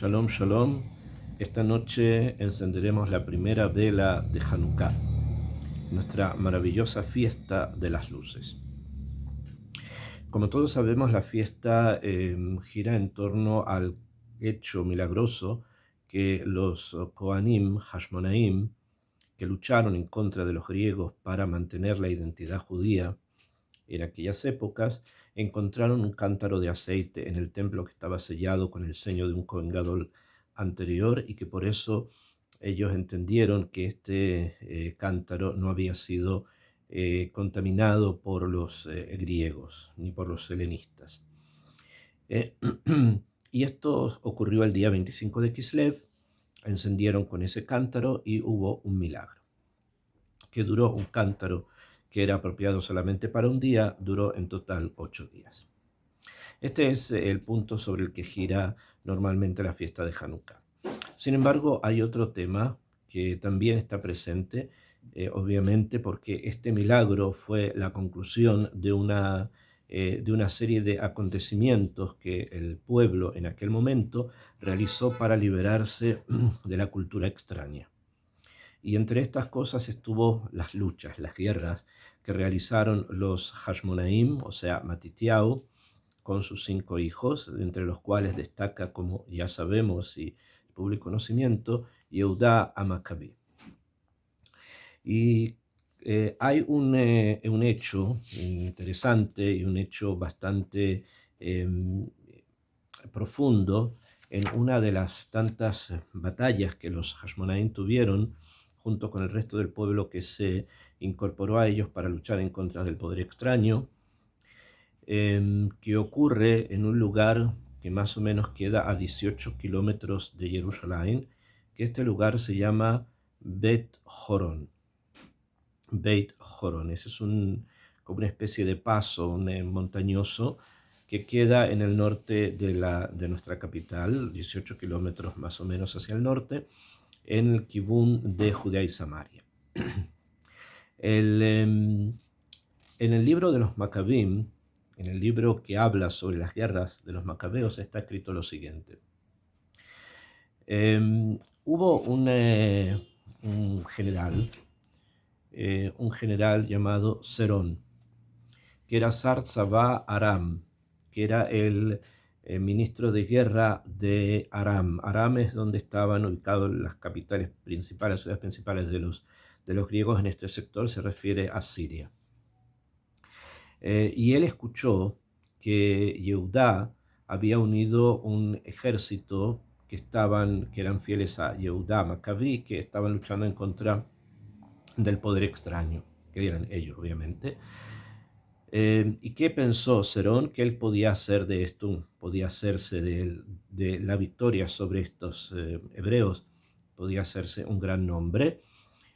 Shalom, shalom. Esta noche encenderemos la primera vela de Hanukkah, nuestra maravillosa fiesta de las luces. Como todos sabemos, la fiesta gira en torno al hecho milagroso que los Kohanim, Hashmonaim, que lucharon en contra de los griegos para mantener la identidad judía en aquellas épocas, encontraron un cántaro de aceite en el templo que estaba sellado con el sello de un Kohen Gadol anterior, y que por eso ellos entendieron que este cántaro no había sido contaminado por los griegos ni por los helenistas. Eh, y esto ocurrió el día 25 de Kislev. Encendieron con ese cántaro y hubo un milagro, que duró un cántaro que era apropiado solamente para un día, duró en total 8 días. Este es el punto sobre el que gira normalmente la fiesta de Hanukkah. Sin embargo, hay otro tema que también está presente, obviamente porque este milagro fue la conclusión de una serie de acontecimientos que el pueblo en aquel momento realizó para liberarse de la cultura extraña. Y entre estas cosas estuvo las luchas, las guerras que realizaron los Hashmonaim, o sea, Matitiau, con sus 5 hijos, entre los cuales destaca, como ya sabemos y público conocimiento, Yehudá a Maccabí. Y hay un hecho interesante y un hecho bastante profundo en una de las tantas batallas que los Hashmonaim tuvieron junto con el resto del pueblo que se incorporó a ellos para luchar en contra del poder extraño, que ocurre en un lugar que más o menos queda a 18 kilómetros de Jerusalén, que este lugar se llama Bet Horon. Beit Horon, ese es como una especie de paso montañoso que queda en el norte de nuestra capital, 18 kilómetros más o menos hacia el norte, en el Kibún de Judea y Samaria. En el libro de los Maccabim, en el libro que habla sobre las guerras de los macabeos, está escrito lo siguiente. Hubo un general llamado Serón, que era Sar Tzavá Aram, que era el ministro de guerra de Aram. Aram es donde estaban ubicadas las capitales principales, las ciudades principales de los griegos en este sector, se refiere a Siria. Y él escuchó que Yehudá había unido un ejército que eran fieles a Yehudá Maccabí, que estaban luchando en contra del poder extraño, que eran ellos, obviamente. ¿Y qué pensó Serón? Que él podía hacer de esto, podía hacerse de la victoria sobre estos hebreos, podía hacerse un gran nombre,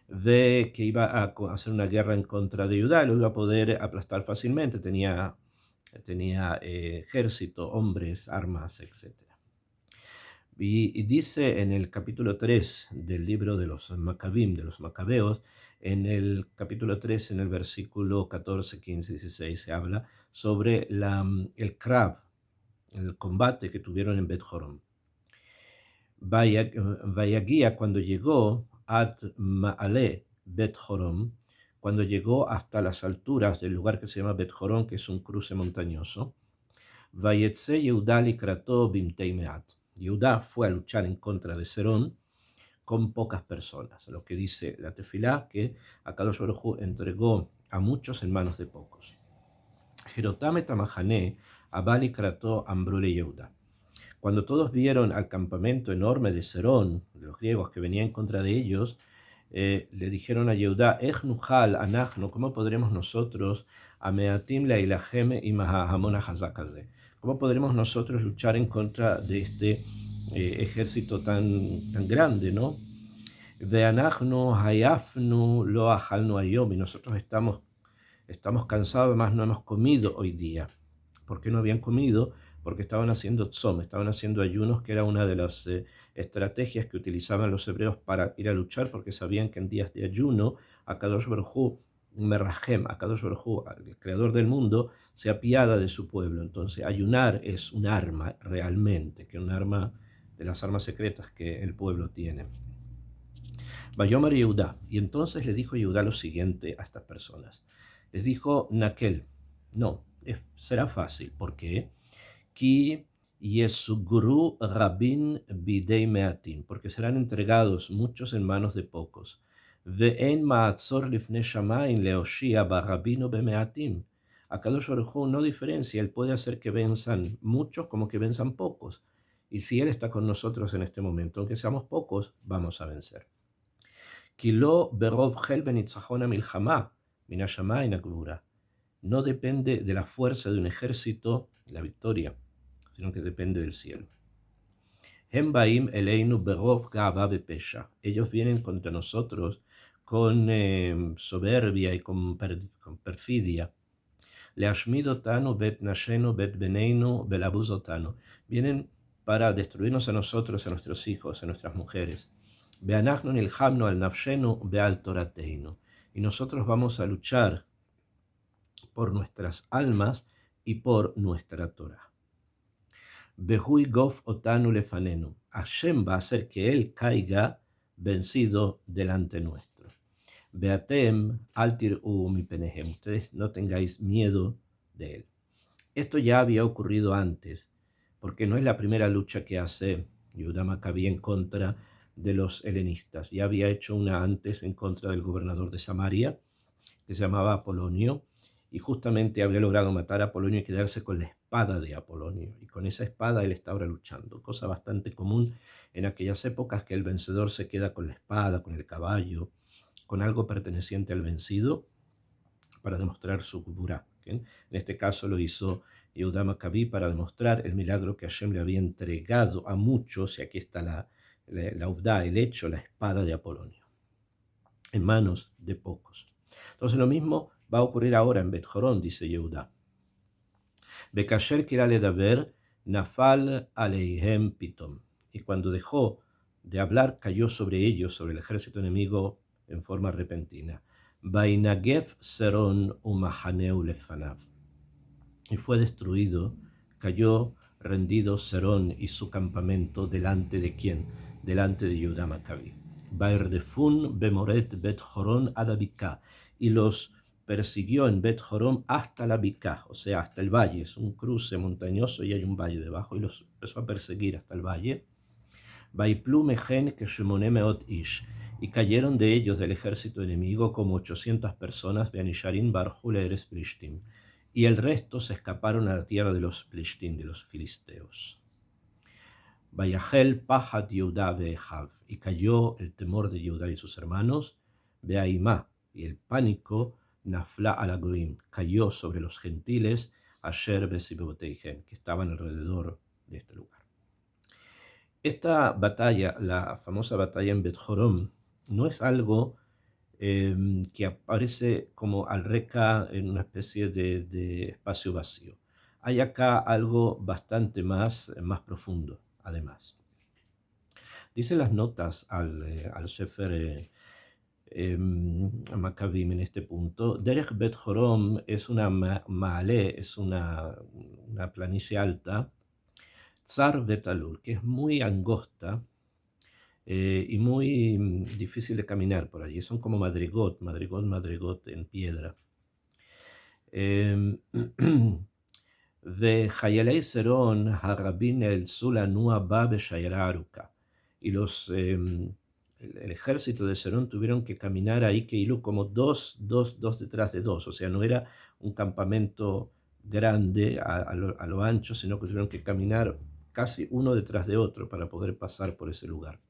de que iba a hacer una guerra en contra de Judá, lo iba a poder aplastar fácilmente, tenía ejército, hombres, armas, etc. Y dice en el capítulo 3 del libro de los Maccabim, de los Macabeos, en el capítulo 3, en el versículo 14, 15, 16, se habla sobre el Krav, el combate que tuvieron en Bet Horon. Vayaguía, cuando llegó Ad Ma'ale Bet Horon, cuando llegó hasta las alturas del lugar que se llama Bet Horon, que es un cruce montañoso, Vayetze Yehudá likrató bimtei meat. Yehudá fue a luchar en contra de Serón con pocas personas, lo que dice la tefilá, que Akadosh Baruj Hu entregó a muchos en manos de pocos. Jerotame Tamahané, Abali Krató Ambrule Yehudá. Cuando todos vieron al campamento enorme de Serón, de los griegos que venían en contra de ellos, le dijeron a Yehudá, Ejnuhal Anachno, ¿cómo podremos nosotros, Ameatim la Ilahem y Mahahamona Hazakaze? ¿Cómo podremos nosotros luchar en contra de este ejército tan grande, ¿no? Veanachno Hayafnu lo ajalnu ayom, y nosotros estamos cansados, además no hemos comido hoy día. ¿Por qué no habían comido? Porque estaban haciendo tzom, estaban haciendo ayunos, que era una de las estrategias que utilizaban los hebreos para ir a luchar, porque sabían que en días de ayuno, Akadosh Baruj Hu, Merrahem, Akadosh Baruj Hu, el creador del mundo, se apiada de su pueblo. Entonces, ayunar es un arma realmente, que un arma de las armas secretas que el pueblo tiene. Vayomer Yehudá, y entonces le dijo Yehudá lo siguiente a estas personas. Les dijo Nakel, no, será fácil, ¿por qué? Ki yesugru rabin bidei meatim, porque serán entregados muchos en manos de pocos. Ve'en ma'atzor lifnei shamayim leoshia barabino bemeatim. Akadosh Baruj Hu no diferencia, él puede hacer que venzan muchos como que venzan pocos. Y si él está con nosotros en este momento, aunque seamos pocos, vamos a vencer. Kilo berov hel benitzachona milchama, minashamayim akbura. No depende de la fuerza de un ejército la victoria, sino que depende del cielo. Hem baim eleinu berov ga'ava bepesha. Ellos vienen contra nosotros con soberbia y con perfidia. Leashmid otanu bet nashenu bet beneinu belabuz otanu. Vienen para destruirnos a nosotros, a nuestros hijos, a nuestras mujeres. Beanachnu nilhamnu al nafshenu beal torateinu. Y nosotros vamos a luchar por nuestras almas y por nuestra Torah. Behui gof otanu lefanenu. Hashem va a hacer que él caiga vencido delante nuestro. Beatem altir mi penehem. Ustedes no tengáis miedo de él. Esto ya había ocurrido antes, porque no es la primera lucha que hace Yehudá Macabí en contra de los helenistas. Ya había hecho una antes en contra del gobernador de Samaria, que se llamaba Apolonio, y justamente había logrado matar a Apolonio y quedarse con la espada de Apolonio. Y con esa espada él está ahora luchando. Cosa bastante común en aquellas épocas, que el vencedor se queda con la espada, con el caballo, con algo perteneciente al vencido para demostrar su gvurá. En este caso lo hizo Yehudá Macabí para demostrar el milagro que Hashem le había entregado a muchos, y aquí está la uvdá, el hecho, la espada de Apolonio, en manos de pocos. Entonces lo mismo va a ocurrir ahora en Bet Jorón, dice Yehudá. Bekasher kira ledaber, nafal aleihem pitom. Y cuando dejó de hablar, cayó sobre ellos, sobre el ejército enemigo, en forma repentina. Vainagef seron umahaneu lefanav. Y fue destruido, cayó rendido Serón y su campamento delante de quién, delante de Yehudá Macabí. Baerdefun bemoret Bet Jorón adabika. Y los persiguió en Bet Jorón hasta la Biká, o sea, hasta el valle. Es un cruce montañoso y hay un valle debajo, y los empezó a perseguir hasta el valle. Vaiplu mehen keshemone meot ish. Y cayeron de ellos, del ejército enemigo, como 800 personas, Beanisharim barjul eres plishtim. Y el resto se escaparon a la tierra de los plishtim, de los filisteos. Vayahel pachat Yehudá ve'ehav. Y cayó el temor de Yehudá y sus hermanos, Beaimá. Y el pánico, nafla ala goim, cayó sobre los gentiles, asher besiboteihem, que estaban alrededor de este lugar. Esta batalla, la famosa batalla en Bet Jorón, no es algo que aparece como al reca en una especie de espacio vacío. Hay acá algo bastante más profundo, además. Dice las notas al Sefer Macabim en este punto. Derech Bet Jorón es una ma'ale, es una planicie alta, Tzar Betalul, que es muy angosta y muy difícil de caminar por allí. Son como madrigot en piedra. Vechayalei Serón harabin el sulanua ba beshayara aruka. Y el ejército de Serón tuvieron que caminar ahí que hilo como dos detrás de dos. O sea, no era un campamento grande a lo ancho, sino que tuvieron que caminar casi uno detrás de otro para poder pasar por ese lugar.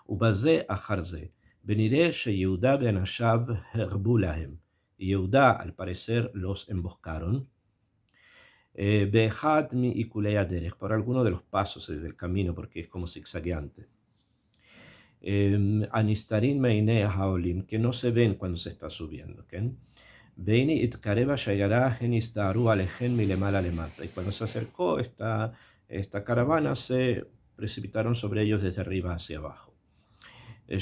Ubazé ajarze, veniré she Yehudá be'anashav herbu lahem. Y Yehudá, al parecer, los emboscaron. Be'echad mi ikulei aderech, por alguno de los pasos del camino, porque es como zigzagueante. Anistarin meinei haolim, que no se ven cuando se está subiendo. Veini itkareva shayara genistaru alejen milemala lemata. Y cuando se acercó esta caravana, se precipitaron sobre ellos desde arriba hacia abajo. Y de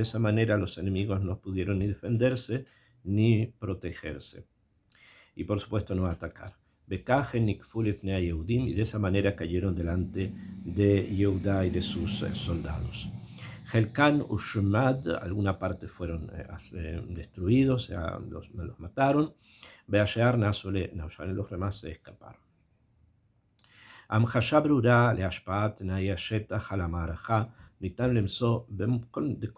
esa manera los enemigos no pudieron ni defenderse ni protegerse. Y por supuesto no atacar. Bekaje Nikfu lifnei Yehudim, y de esa manera cayeron delante de Yehudá y de sus soldados. Helkan Ushmad, alguna parte fueron destruidos, o sea, los mataron. Beashear Nasole, los demás se escaparon. המחשה ברורה להשפעת תנאי השטח על המערכה ניתן למצוא de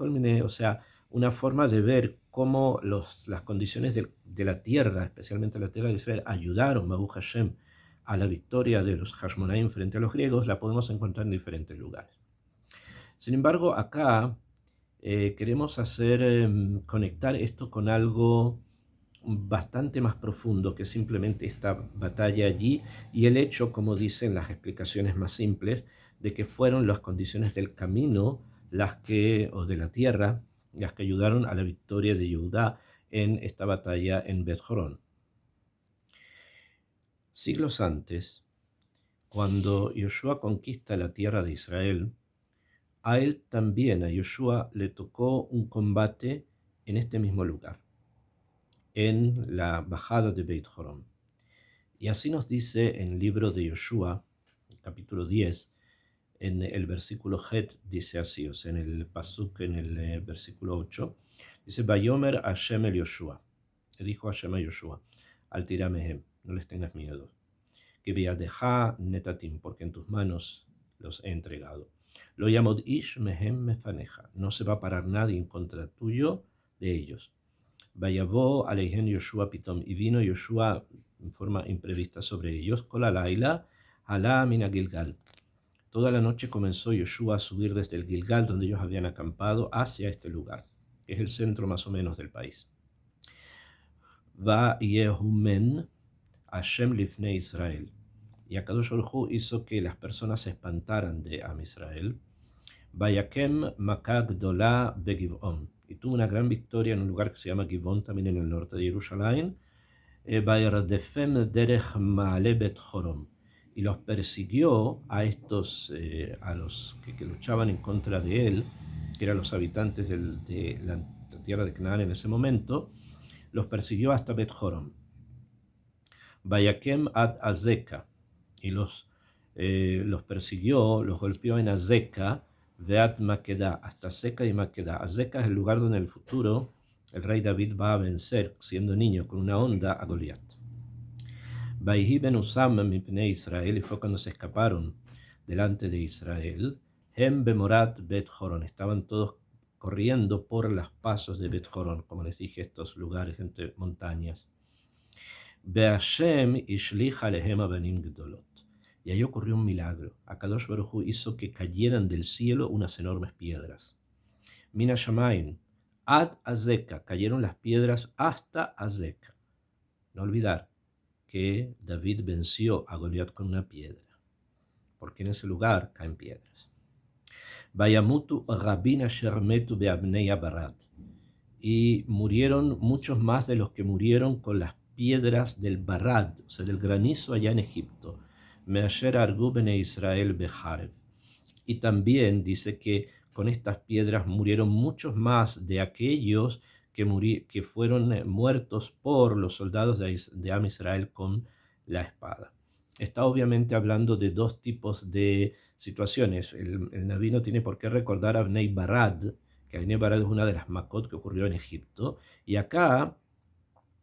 מיני, o sea, una forma de ver cómo las condiciones de la tierra, especialmente la tierra de Israel, ayudaron, Baruch Hashem, a la victoria de los Hashmonaim frente a los griegos, la podemos encontrar en diferentes lugares. Sin embargo, acá queremos conectar esto con algo bastante más profundo que simplemente esta batalla allí y el hecho, como dicen las explicaciones más simples, de que fueron las condiciones del camino o de la tierra las que ayudaron a la victoria de Yehudá en esta batalla en Bet Jorón. Siglos antes, cuando Yoshua conquista la tierra de Israel, a él también, a Yoshua, le tocó un combate en este mismo lugar, en la bajada de Beit Jorón. Y así nos dice en el libro de Yoshua, capítulo 10, en el versículo Het, dice así, o sea, en el pasuk, en el versículo 8, dice, Bayomer Hashem el Yoshua, dijo Hashem a Yoshua, al tiramehem, no les tengas miedo, que biadeja netatim, porque en tus manos los he entregado. Lo llamó ish mehem mefaneja, no se va a parar nadie en contra tuyo de ellos. Vayavó aleihen Yoshua pitom, y vino Yoshua en forma imprevista sobre ellos, Kol halayla alá mina Gilgal. Toda la noche comenzó Yoshua a subir desde el Gilgal, donde ellos habían acampado, hacia este lugar, que es el centro más o menos del país. Va Yehumen Hashem lifnei Israel. Y Akadosh Baruj Hu hizo que las personas se espantaran de Am Israel. Vayakem Makah Gdolah beGivon. Y tuvo una gran victoria en un lugar que se llama Givon, también en el norte de Jerusalén. Vayardefem derech Maale Bet Jorom. Y los persiguió a estos, a los que luchaban en contra de él, que eran los habitantes de la tierra de Canaán en ese momento, los persiguió hasta Bet Jorom. Vayakem ad Azeka. Y los persiguió, los golpeó en Azeka, Veat Maqueda, hasta Azeka y Maqueda. Azeka es el lugar donde en el futuro el rey David va a vencer, siendo niño, con una onda a Goliat. Vaihi ben Usam mipnei Israel, y fue cuando se escaparon delante de Israel. Hem bemorat Bet Joron, estaban todos corriendo por los pasos de Bet Joron, como les dije, estos lugares entre montañas. Be'ashem ishlich alehem abanim gedolot. Y ahí ocurrió un milagro. Akadosh Baruj Hu hizo que cayeran del cielo unas enormes piedras. Mina Shamaim, ad Azeka, cayeron las piedras hasta Azeka. No olvidar que David venció a Goliat con una piedra, porque en ese lugar caen piedras. Vayamutu rabin asher metu beabnei Barat. Y murieron muchos más de los que murieron con las piedras del Barad, o sea, del granizo allá en Egipto. Measher argu bene Israel beharev. Y también dice que con estas piedras murieron muchos más de aquellos que fueron muertos por los soldados de Am Israel con la espada. Está obviamente hablando de dos tipos de situaciones. El Naví no tiene por qué recordar a Bnei Barad, que Bnei Barad es una de las Makot que ocurrió en Egipto, y acá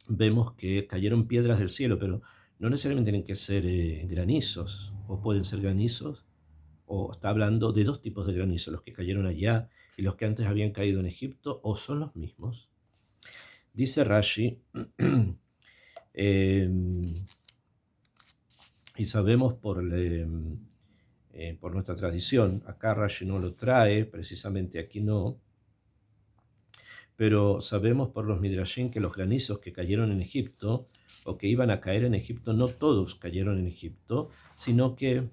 vemos que cayeron piedras del cielo, pero no necesariamente tienen que ser granizos, o pueden ser granizos, o está hablando de dos tipos de granizo, los que cayeron allá y los que antes habían caído en Egipto, o son los mismos. Dice Rashi, y sabemos por nuestra tradición, acá Rashi no lo trae, precisamente aquí no, pero sabemos por los Midrashim que los granizos que cayeron en Egipto, o que iban a caer en Egipto, no todos cayeron en Egipto, sino que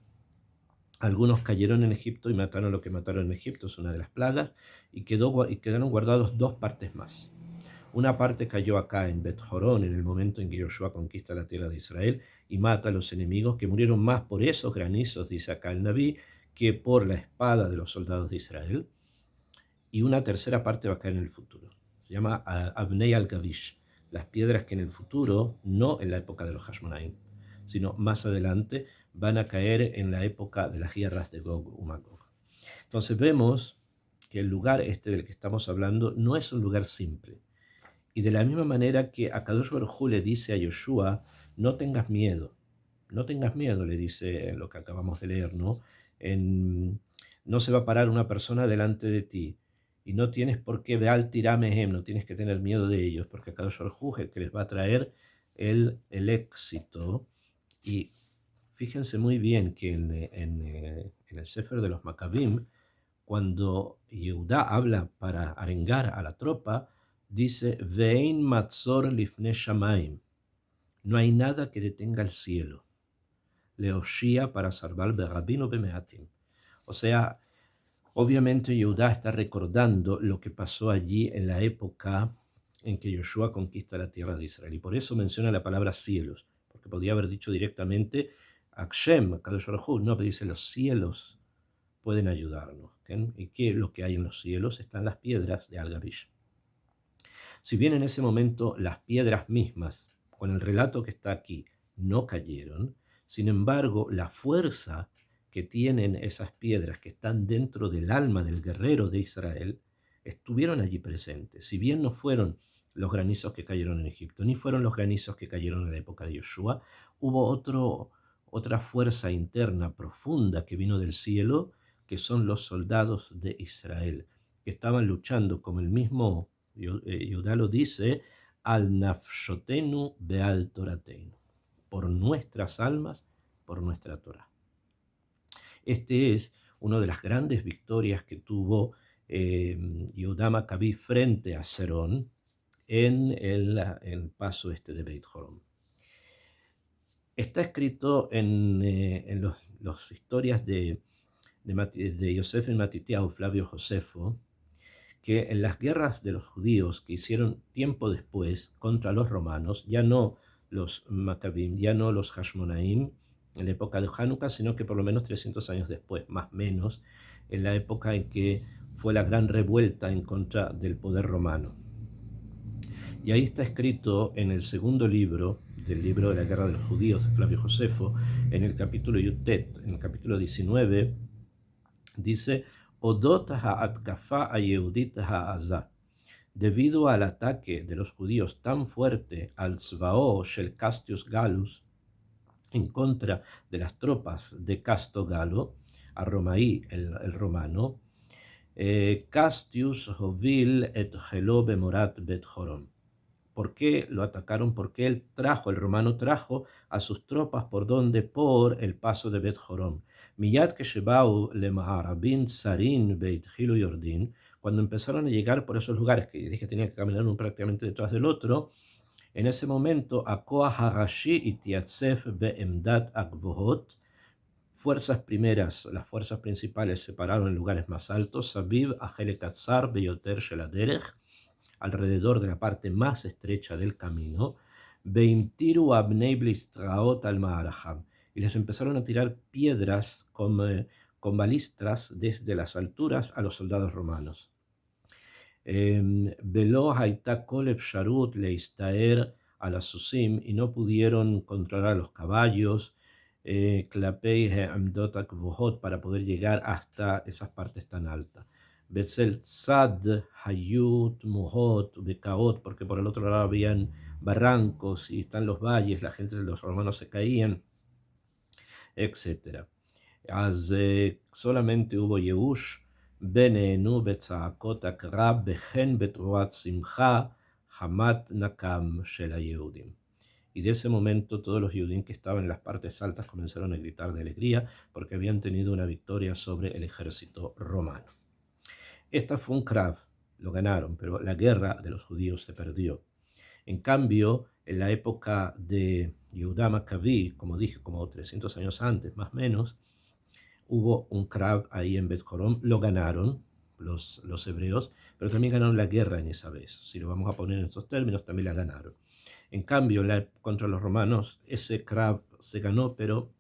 algunos cayeron en Egipto y mataron lo que mataron en Egipto, es una de las plagas, y quedaron guardados dos partes más. Una parte cayó acá en Bet Jorón, en el momento en que Yoshua conquista la tierra de Israel y mata a los enemigos, que murieron más por esos granizos, dice acá el Naví, que por la espada de los soldados de Israel. Y una tercera parte va a caer en el futuro. Se llama Abnei al-Gavish, las piedras que en el futuro, no en la época de los Hashmonaim, sino más adelante van a caer en la época de las guerras de Gog y Magog. Entonces vemos que el lugar este del que estamos hablando no es un lugar simple. Y de la misma manera que Akadosh Baruj Hu le dice a Yoshua, no tengas miedo, le dice en lo que acabamos de leer, ¿no? No se va a parar una persona delante de ti, y no tienes por qué Beal tiramehem, no tienes que tener miedo de ellos, porque Akadosh Baruj Hu es el que les va a traer el éxito. Y fíjense muy bien que en el Sefer de los Maccabim, cuando Yehudá habla para arengar a la tropa, dice, Vein matzor lifne shamaim, no hay nada que detenga el cielo, leoshia para salvar berabino bemeatim. O sea, obviamente Yehudá está recordando lo que pasó allí en la época en que Yoshua conquista la tierra de Israel. Y por eso menciona la palabra cielos, porque podría haber dicho directamente Akshem, Kadosh Baruj Hu, no, pero dice los cielos pueden ayudarnos. ¿Okay? ¿Y qué es lo que hay en los cielos? Están las piedras de Al-Garish. Si bien en ese momento las piedras mismas, con el relato que está aquí, no cayeron, sin embargo, la fuerza que tienen esas piedras que están dentro del alma del guerrero de Israel, estuvieron allí presentes. Si bien no fueron los granizos que cayeron en Egipto, ni fueron los granizos que cayeron en la época de Yoshua, hubo otra fuerza interna profunda que vino del cielo, que son los soldados de Israel, que estaban luchando, como el mismo Yehudá lo dice, al nafshotenu beal toratenu, por nuestras almas, por nuestra Torah. Este es una de las grandes victorias que tuvo Yehudá Maccabí frente a Serón en el paso este de Beit Horon. Está escrito en las historias de Yosef en Matitiao, Flavio Josefo, que en las guerras de los judíos que hicieron tiempo después contra los romanos, ya no los Maccabim, ya no los Hashmonaim, en la época de Hanukkah, sino que por lo menos 300 años después, más o menos, en la época en que fue la gran revuelta en contra del poder romano. Y ahí está escrito en el segundo libro, del libro de la guerra de los judíos de Flavio Josefo, en el capítulo Yutet, en el capítulo 19, dice, Odot ha'atkafa ha'yehudit ha'azah, debido al ataque de los judíos tan fuerte al Tzvao shel Castius Gallus, en contra de las tropas de Casto Galo, a Romaí, el romano, Castius hovil et gelo bemorat bet Jorom. ¿Por qué lo atacaron? Porque el romano trajo a sus tropas por donde, por el paso de Bet Jorom. Miyad que shebau le maharabin sarin beit Hilo Yordin, cuando empezaron a llegar por esos lugares que dije que tenían que caminar uno prácticamente detrás del otro, en ese momento, Akoa Harashi y Tiatzef be'emdat agvohot, las fuerzas principales se pararon en lugares más altos, Sabib Ajelekatzar beyoter sheladerech, alrededor de la parte más estrecha del camino, Beimtiru abnei blistraot al Maharajam, y les empezaron a tirar piedras con balistras desde las alturas a los soldados romanos. Velo haita kol efsharut leistaer a la susim, y no pudieron controlar a los caballos, klapei he'amdot akvohot, para poder llegar hasta esas partes tan altas. Betzel Tzad, Hayut, Muhot, Bekaot, porque por el otro lado habían barrancos y están los valles, la gente de los romanos se caían, etc. Solamente hubo Yehush, Benenu, Betzaakot, Akrab, Behen, Betruat, Simcha, Hamat, Nakam, Shela Yehudim. Y de ese momento todos los Yehudim que estaban en las partes altas comenzaron a gritar de alegría porque habían tenido una victoria sobre el ejército romano. Esta fue un krav, lo ganaron, pero la guerra de los judíos se perdió. En cambio, en la época de Yehudá Maccabí, como dije, como 300 años antes, más o menos, hubo un krav ahí en Bet Jorom, lo ganaron los hebreos, pero también ganaron la guerra en esa vez. Si lo vamos a poner en estos términos, también la ganaron. En cambio, contra los romanos, ese krav se ganó, pero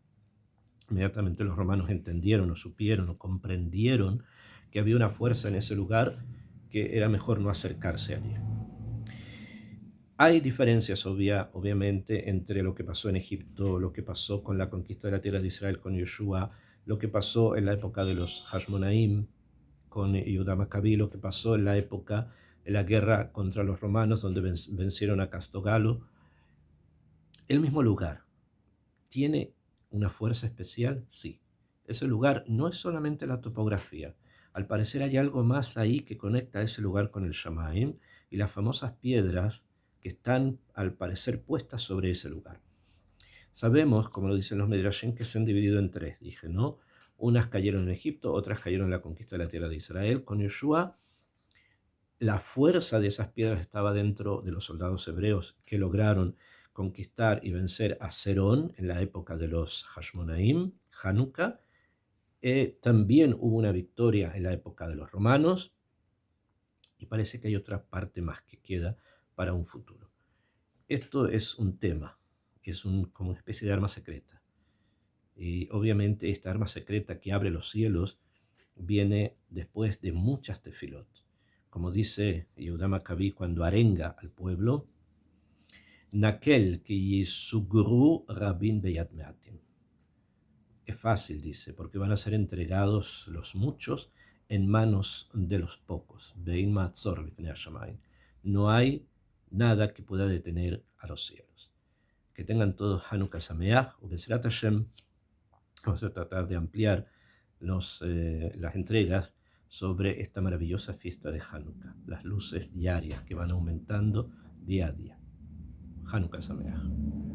inmediatamente los romanos entendieron o supieron o comprendieron que había una fuerza en ese lugar que era mejor no acercarse allí. Hay diferencias obviamente entre lo que pasó en Egipto, lo que pasó con la conquista de la tierra de Israel con Yoshua, lo que pasó en la época de los Hashmonaim con Yehuda Maccabi, lo que pasó en la época de la guerra contra los romanos donde vencieron a Castogalo. El mismo lugar tiene una fuerza especial, sí. Ese lugar no es solamente la topografía. Al parecer hay algo más ahí que conecta ese lugar con el Shamaim y las famosas piedras que están al parecer puestas sobre ese lugar. Sabemos, como lo dicen los Midrashim, que se han dividido en tres, dije, ¿no? Unas cayeron en Egipto, otras cayeron en la conquista de la tierra de Israel. Con Yeshua, la fuerza de esas piedras estaba dentro de los soldados hebreos que lograron conquistar y vencer a Serón en la época de los Hashmonaim, Hanukkah. También hubo una victoria en la época de los romanos y parece que hay otra parte más que queda para un futuro. Esto es un tema, es como una especie de arma secreta. Y obviamente esta arma secreta que abre los cielos viene después de muchas tefilot. Como dice Yehuda Maccabi cuando arenga al pueblo, Nakel que yisugru rabin beyat meatim. Es fácil, dice, porque van a ser entregados los muchos en manos de los pocos. Bein ma'atzor lifnei hashamayim. No hay nada que pueda detener a los cielos. Que tengan todos Hanukkah Sameach, Ubezrat Hashem. Vamos a tratar de ampliar las entregas sobre esta maravillosa fiesta de Hanukkah, las luces diarias que van aumentando día a día. Hanukkah Sameach.